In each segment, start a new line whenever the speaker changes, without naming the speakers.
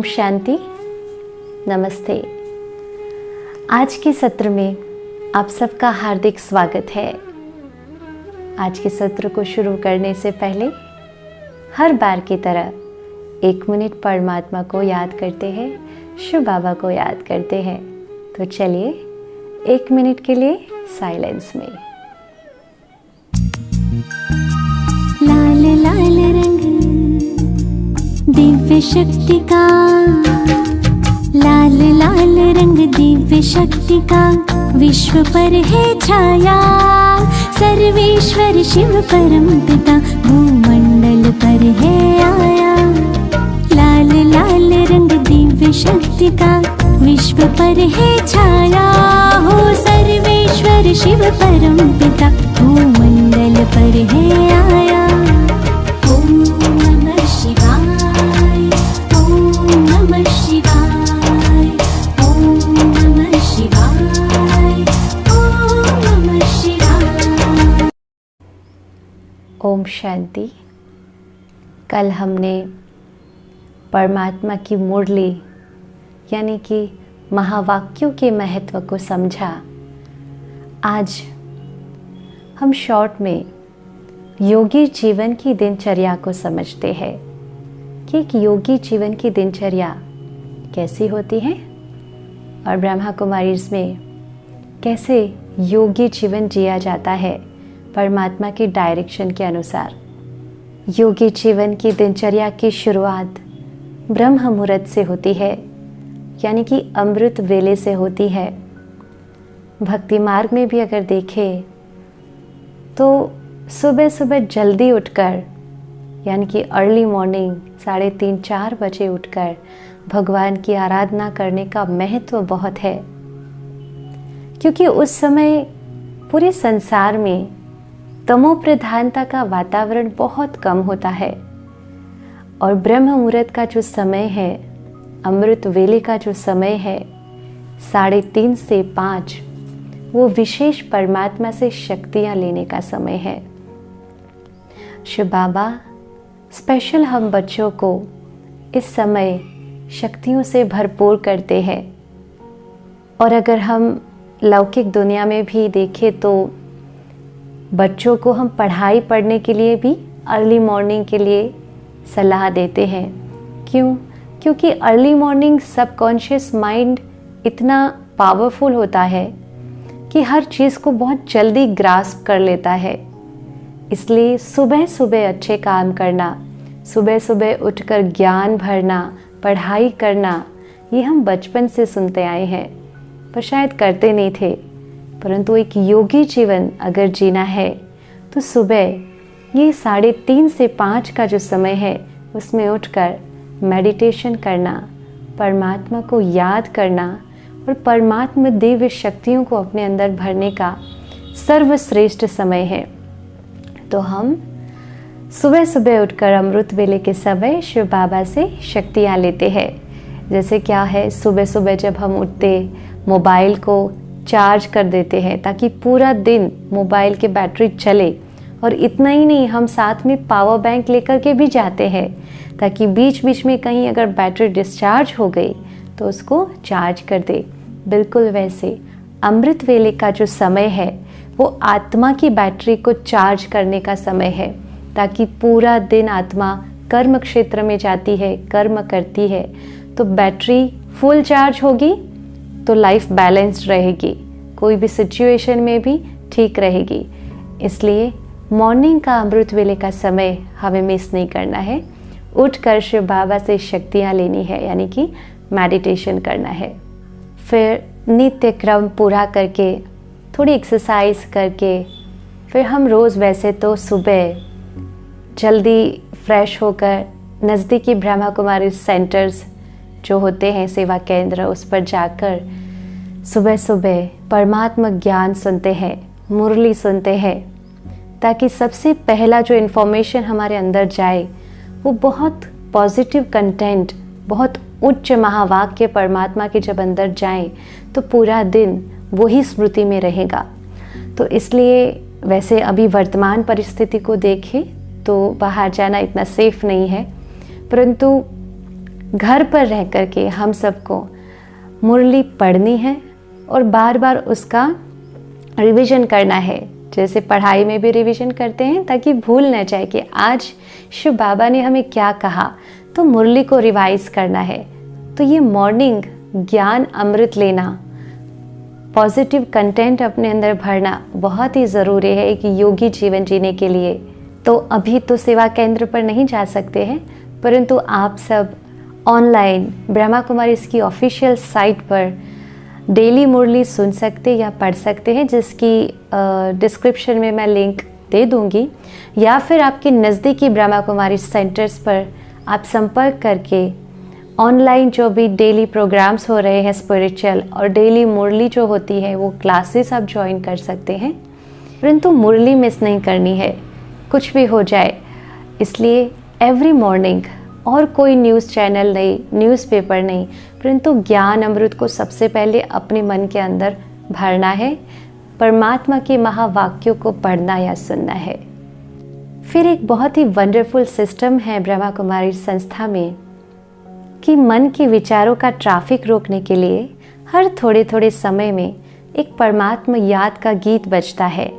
शांति, नमस्ते। आज के सत्र में आप सबका हार्दिक स्वागत है। आज के सत्र को शुरू करने से पहले हर बार की तरह 1 मिनट परमात्मा को याद करते हैं, शिव बाबा को याद करते हैं। तो चलिए 1 मिनट के लिए साइलेंस में।
लाल लाल रंग दिव्य शक्ति का, लाल लाल रंग दिव्य शक्ति का, विश्व पर है छाया। सर्वेश्वर शिव परम पिता भूमंडल पर है आया। लाल लाल रंग दिव्य शक्ति का, विश्व पर है छाया। हो सर्वेश्वर शिव परम पिता भूमंडल पर है आया। ओम नमः शिवाय, ओम नमः शिवाय, ओम नमः शिवाय, ओम नमः शिवाय।
ओम शांति। कल हमने परमात्मा की मुरली यानी कि महावाक्यों के महत्व को समझा। आज हम शॉर्ट में योगी जीवन की दिनचर्या को समझते हैं कि एक योगी जीवन की दिनचर्या कैसी होती है और ब्रह्मा कुमारीज़ में कैसे योगी जीवन जिया जाता है परमात्मा की डायरेक्शन के अनुसार। योगी जीवन की दिनचर्या की शुरुआत ब्रह्म मुहूर्त से होती है, यानी कि अमृत वेले से होती है। भक्ति मार्ग में भी अगर देखें तो सुबह सुबह जल्दी उठकर, यानी कि अर्ली मॉर्निंग 3:30-4 बजे उठकर भगवान की आराधना करने का महत्व बहुत है, क्योंकि उस समय पूरे संसार में तमो प्रधानता का वातावरण बहुत कम होता है और ब्रह्म मुहूर्त का जो समय है, अमृत वेले का जो समय है 3:30 से 5, वो विशेष परमात्मा से शक्तियाँ लेने का समय है। शिव बाबा स्पेशल हम बच्चों को इस समय शक्तियों से भरपूर करते हैं। और अगर हम लौकिक दुनिया में भी देखें तो बच्चों को हम पढ़ाई पढ़ने के लिए भी अर्ली मॉर्निंग के लिए सलाह देते हैं। क्यों? क्योंकि अर्ली मॉर्निंग सबकॉन्शियस माइंड इतना पावरफुल होता है कि हर चीज़ को बहुत जल्दी ग्रास्प कर लेता है। इसलिए सुबह सुबह अच्छे काम करना, सुबह सुबह उठकर ज्ञान भरना, पढ़ाई करना, ये हम बचपन से सुनते आए हैं, पर शायद करते नहीं थे। परंतु एक योगी जीवन अगर जीना है तो सुबह ये 3:30 से 5 का जो समय है उसमें उठकर मेडिटेशन करना, परमात्मा को याद करना और परमात्मा दिव्य शक्तियों को अपने अंदर भरने का सर्वश्रेष्ठ समय है। तो हम सुबह सुबह उठकर अमृत वेले के समय शिव बाबा से शक्तियाँ लेते हैं। जैसे क्या है, सुबह सुबह जब हम उठते मोबाइल को चार्ज कर देते हैं ताकि पूरा दिन मोबाइल की बैटरी चले। और इतना ही नहीं, हम साथ में पावर बैंक लेकर के भी जाते हैं ताकि बीच बीच में कहीं अगर बैटरी डिस्चार्ज हो गई तो उसको चार्ज कर दे। बिल्कुल वैसे अमृत वेले का जो समय है वो आत्मा की बैटरी को चार्ज करने का समय है, ताकि पूरा दिन आत्मा कर्म क्षेत्र में जाती है, कर्म करती है, तो बैटरी फुल चार्ज होगी तो लाइफ बैलेंस्ड रहेगी, कोई भी सिचुएशन में भी ठीक रहेगी। इसलिए मॉर्निंग का अमृत वेले का समय हमें मिस नहीं करना है। उठकर शिव बाबा से शक्तियाँ लेनी है, यानी कि मेडिटेशन करना है। फिर नित्य क्रम पूरा करके, थोड़ी एक्सरसाइज करके, फिर हम रोज़ वैसे तो सुबह जल्दी फ्रेश होकर नज़दीकी ब्रह्मा कुमारी सेंटर्स जो होते हैं, सेवा केंद्र, उस पर जाकर सुबह सुबह परमात्मा ज्ञान सुनते हैं, मुरली सुनते हैं, ताकि सबसे पहला जो इन्फॉर्मेशन हमारे अंदर जाए वो बहुत पॉजिटिव कंटेंट, बहुत उच्च महावाक्य परमात्मा के जब अंदर जाए तो पूरा दिन वही स्मृति में रहेगा। तो इसलिए वैसे अभी वर्तमान परिस्थिति को देखें तो बाहर जाना इतना सेफ नहीं है, परंतु घर पर रह कर के हम सबको मुरली पढ़नी है और बार बार उसका रिवीजन करना है। जैसे पढ़ाई में भी रिवीजन करते हैं ताकि भूल न जाए कि आज शिव बाबा ने हमें क्या कहा, तो मुरली को रिवाइज करना है। तो ये मॉर्निंग ज्ञान अमृत लेना, पॉजिटिव कंटेंट अपने अंदर भरना बहुत ही ज़रूरी है एक योगी जीवन जीने के लिए। तो अभी तो सेवा केंद्र पर नहीं जा सकते हैं, परंतु आप सब ऑनलाइन ब्रह्मा कुमारी इसकी ऑफिशियल साइट पर डेली मुरली सुन सकते या पढ़ सकते हैं, जिसकी डिस्क्रिप्शन में मैं लिंक दे दूंगी, या फिर आपके नज़दीकी ब्रह्मा कुमारी सेंटर्स पर आप संपर्क करके ऑनलाइन जो भी डेली प्रोग्राम्स हो रहे हैं स्पिरिचुअल और डेली मुरली जो होती है वो क्लासेस आप ज्वाइन कर सकते हैं। परंतु मुरली मिस नहीं करनी है, कुछ भी हो जाए, इसलिए एवरी मॉर्निंग और कोई न्यूज़ चैनल नहीं, न्यूज़पेपर नहीं, परंतु ज्ञान अमृत को सबसे पहले अपने मन के अंदर भरना है, परमात्मा के महावाक्यों को पढ़ना या सुनना है। फिर एक बहुत ही वंडरफुल सिस्टम है ब्रह्मा कुमारी संस्था में कि मन के विचारों का ट्रैफिक रोकने के लिए हर थोड़े थोड़े समय में एक परमात्मा याद का गीत बजता है,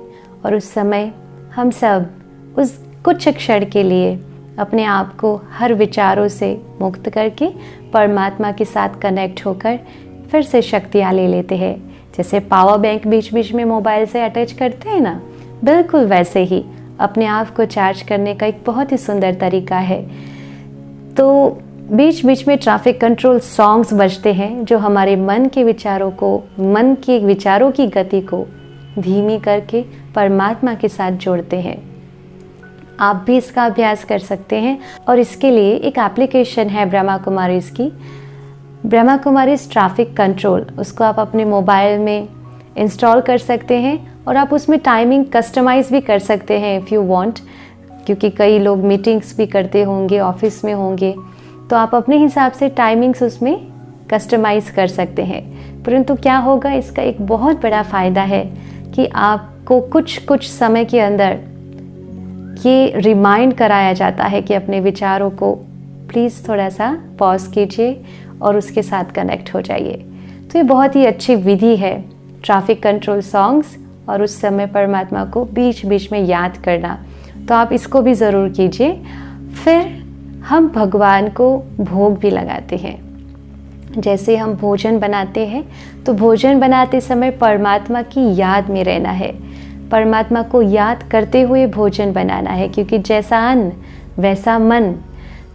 और उस समय हम सब उस कुछ क्षण के लिए अपने आप को हर विचारों से मुक्त करके परमात्मा के साथ कनेक्ट होकर फिर से शक्तियाँ ले लेते हैं। जैसे पावर बैंक बीच बीच में मोबाइल से अटैच करते हैं ना, बिल्कुल वैसे ही अपने आप को चार्ज करने का एक बहुत ही सुंदर तरीका है। तो बीच बीच में ट्रैफिक कंट्रोल सॉन्ग्स बजते हैं जो हमारे मन के विचारों की गति को धीमी करके परमात्मा के साथ जोड़ते हैं। आप भी इसका अभ्यास कर सकते हैं, और इसके लिए एक एप्लीकेशन है ब्रह्मा कुमारीज़ की, ब्रह्मा कुमारीज़ ट्रैफिक कंट्रोल। उसको आप अपने मोबाइल में इंस्टॉल कर सकते हैं और आप उसमें टाइमिंग कस्टमाइज़ भी कर सकते हैं इफ़ यू वांट, क्योंकि कई लोग मीटिंग्स भी करते होंगे, ऑफिस में होंगे, तो आप अपने हिसाब से टाइमिंग्स उसमें कस्टमाइज़ कर सकते हैं। परंतु क्या होगा, इसका एक बहुत बड़ा फ़ायदा है कि आपको कुछ समय के अंदर ये रिमाइंड कराया जाता है कि अपने विचारों को प्लीज़ थोड़ा सा पॉज कीजिए और उसके साथ कनेक्ट हो जाइए। तो ये बहुत ही अच्छी विधि है ट्रैफिक कंट्रोल सॉन्ग्स और उस समय परमात्मा को बीच बीच में याद करना। तो आप इसको भी ज़रूर कीजिए। फिर हम भगवान को भोग भी लगाते हैं। जैसे हम भोजन बनाते हैं तो भोजन बनाते समय परमात्मा की याद में रहना है, परमात्मा को याद करते हुए भोजन बनाना है, क्योंकि जैसा अन्न वैसा मन।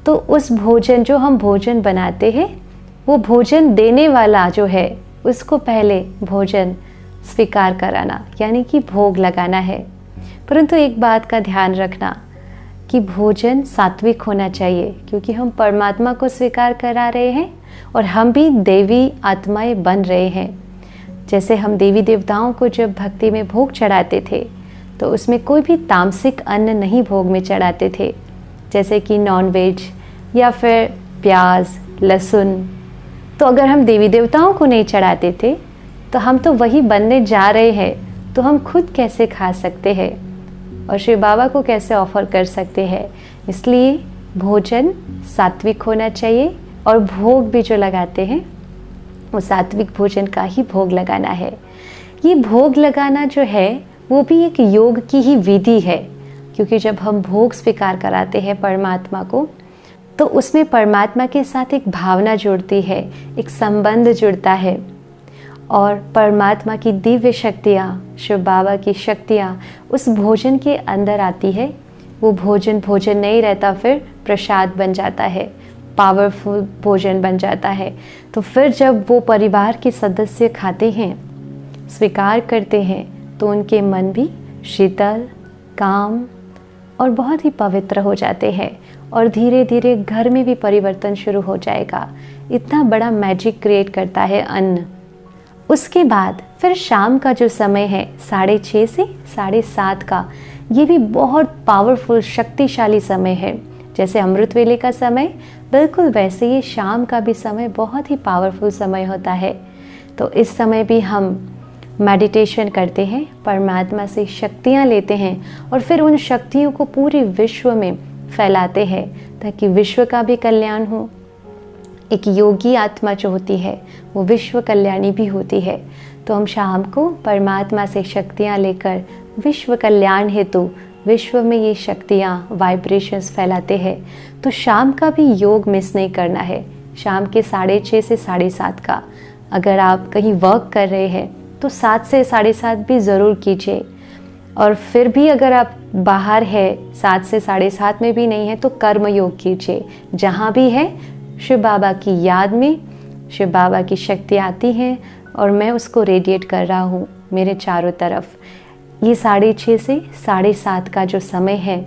तो उस भोजन जो हम भोजन बनाते हैं वो भोजन देने वाला जो है उसको पहले भोजन स्वीकार कराना, यानी कि भोग लगाना है। परंतु एक बात का ध्यान रखना कि भोजन सात्विक होना चाहिए, क्योंकि हम परमात्मा को स्वीकार करा रहे हैं और हम भी देवी आत्माएं बन रहे हैं। जैसे हम देवी देवताओं को जब भक्ति में भोग चढ़ाते थे तो उसमें कोई भी तामसिक अन्न नहीं भोग में चढ़ाते थे, जैसे कि नॉनवेज या फिर प्याज लहसुन। तो अगर हम देवी देवताओं को नहीं चढ़ाते थे तो हम तो वही बनने जा रहे हैं, तो हम खुद कैसे खा सकते हैं और शिव बाबा को कैसे ऑफर कर सकते हैं। इसलिए भोजन सात्विक होना चाहिए और भोग भी जो लगाते हैं वो सात्विक भोजन का ही भोग लगाना है। ये भोग लगाना जो है वो भी एक योग की ही विधि है, क्योंकि जब हम भोग स्वीकार कराते हैं परमात्मा को तो उसमें परमात्मा के साथ एक भावना जुड़ती है, एक संबंध जुड़ता है, और परमात्मा की दिव्य शक्तियाँ, शिव बाबा की शक्तियाँ उस भोजन के अंदर आती है। वो भोजन भोजन नहीं रहता, फिर प्रसाद बन जाता है, पावरफुल भोजन बन जाता है। तो फिर जब वो परिवार के सदस्य खाते हैं, स्वीकार करते हैं, तो उनके मन भी शीतल, काम और बहुत ही पवित्र हो जाते हैं, और धीरे धीरे घर में भी परिवर्तन शुरू हो जाएगा। इतना बड़ा मैजिक क्रिएट करता है अन्न। उसके बाद फिर शाम का जो समय है 6:30 से 7:30 का, ये भी बहुत पावरफुल शक्तिशाली समय है। जैसे अमृत वेले का समय, बिल्कुल वैसे ही शाम का भी समय बहुत ही पावरफुल समय होता है। तो इस समय भी हम मेडिटेशन करते हैं, परमात्मा से शक्तियाँ लेते हैं और फिर उन शक्तियों को पूरे विश्व में फैलाते हैं, ताकि विश्व का भी कल्याण हो, एक योगी आत्मा जो होती है वो विश्व कल्याणी भी होती है। तो हम शाम को परमात्मा से शक्तियाँ लेकर विश्व कल्याण हेतु विश्व में ये शक्तियाँ वाइब्रेशंस फैलाते हैं। तो शाम का भी योग मिस नहीं करना है। शाम के 6:30 से 7:30 का अगर आप कहीं वर्क कर रहे हैं तो 7 से 7:30 भी ज़रूर कीजिए। और फिर भी अगर आप बाहर है 7 से 7:30 में भी नहीं है तो कर्म योग कीजिए। जहाँ भी है शिव बाबा की याद में शिव बाबा की शक्ति आती है और मैं उसको रेडिएट कर रहा हूँ मेरे चारों तरफ। ये 6:30 से 7:30 का जो समय है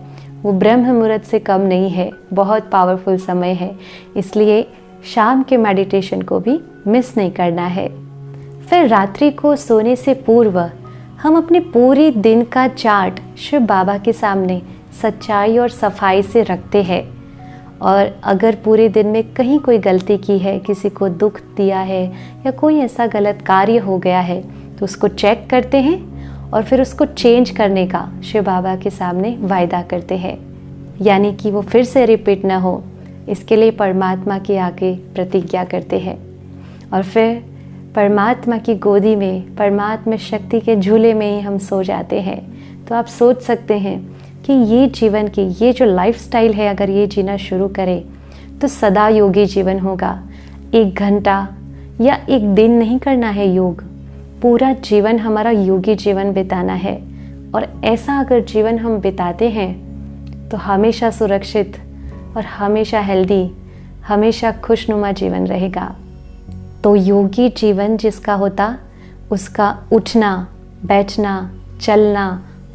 वो ब्रह्म मुहूर्त से कम नहीं है, बहुत पावरफुल समय है। इसलिए शाम के मेडिटेशन को भी मिस नहीं करना है। फिर रात्रि को सोने से पूर्व हम अपने पूरे दिन का चार्ट शिव बाबा के सामने सच्चाई और सफाई से रखते हैं। और अगर पूरे दिन में कहीं कोई गलती की है, किसी को दुख दिया है या कोई ऐसा गलत कार्य हो गया है तो उसको चेक करते हैं और फिर उसको चेंज करने का शिव बाबा के सामने वायदा करते हैं, यानी कि वो फिर से रिपीट ना हो, इसके लिए परमात्मा के आगे प्रतिज्ञा करते हैं। और फिर परमात्मा की गोदी में, परमात्मा शक्ति के झूले में ही हम सो जाते हैं। तो आप सोच सकते हैं कि ये जीवन की ये जो लाइफस्टाइल है, अगर ये जीना शुरू करें तो सदा योगी जीवन होगा। 1 घंटा या 1 दिन नहीं करना है योग, पूरा जीवन हमारा योगी जीवन बिताना है। और ऐसा अगर जीवन हम बिताते हैं तो हमेशा सुरक्षित और हमेशा हेल्दी, हमेशा खुशनुमा जीवन रहेगा। तो योगी जीवन जिसका होता, उसका उठना, बैठना, चलना,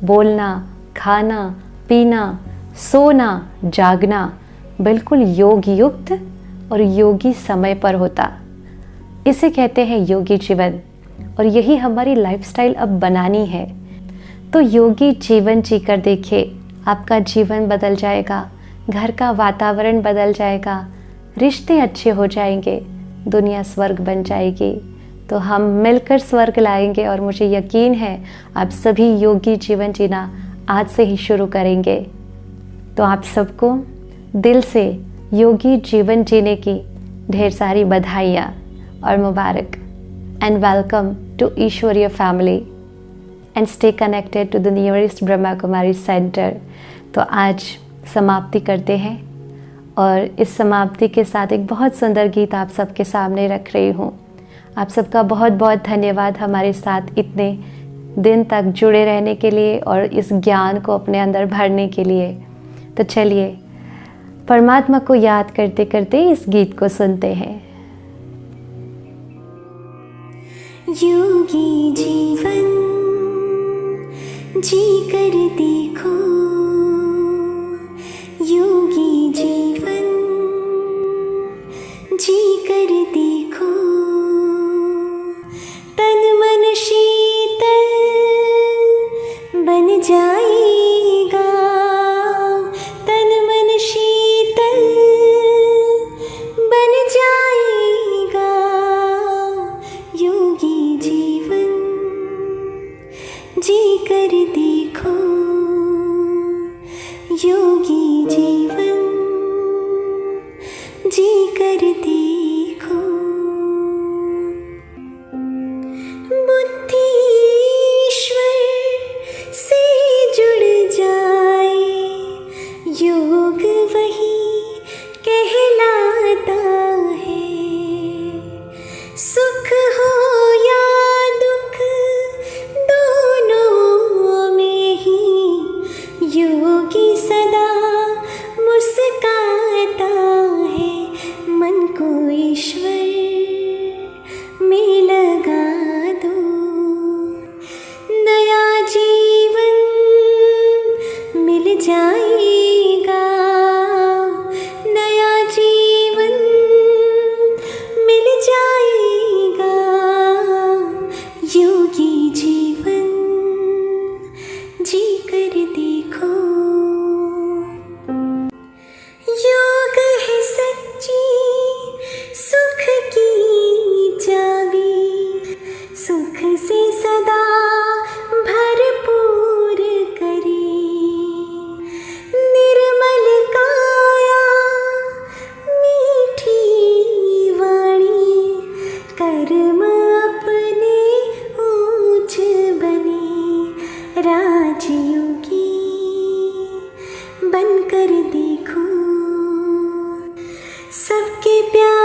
बोलना, खाना, पीना, सोना, जागना बिल्कुल योग युक्त और योगी समय पर होता। इसे कहते हैं योगी जीवन और यही हमारी लाइफस्टाइल अब बनानी है। तो योगी जीवन जीकर देखिए, आपका जीवन बदल जाएगा, घर का वातावरण बदल जाएगा, रिश्ते अच्छे हो जाएंगे, दुनिया स्वर्ग बन जाएगी। तो हम मिलकर स्वर्ग लाएंगे और मुझे यकीन है आप सभी योगी जीवन जीना आज से ही शुरू करेंगे। तो आप सबको दिल से योगी जीवन जीने की ढेर सारी बधाइयाँ और मुबारक। एंड वेलकम टू ईश्वरीय family and stay connected to the nearest Brahma Kumari centre. तो आज समाप्ति करते हैं और इस समाप्ति के साथ एक बहुत सुंदर गीत आप सबके सामने रख रही हूँ। आप सबका बहुत बहुत धन्यवाद हमारे साथ इतने दिन तक जुड़े रहने के लिए और इस ज्ञान को अपने अंदर भरने के लिए। तो चलिए परमात्मा को याद करते करते इस गीत को सुनते हैं।
योगी जीवन जी कर देखो, योगी जीवन जी कर देखो, तन मन शीतल बन जाएगा, तन मन शीतल बन जाएगा, योगी जीवन जी कर देखो। प्यार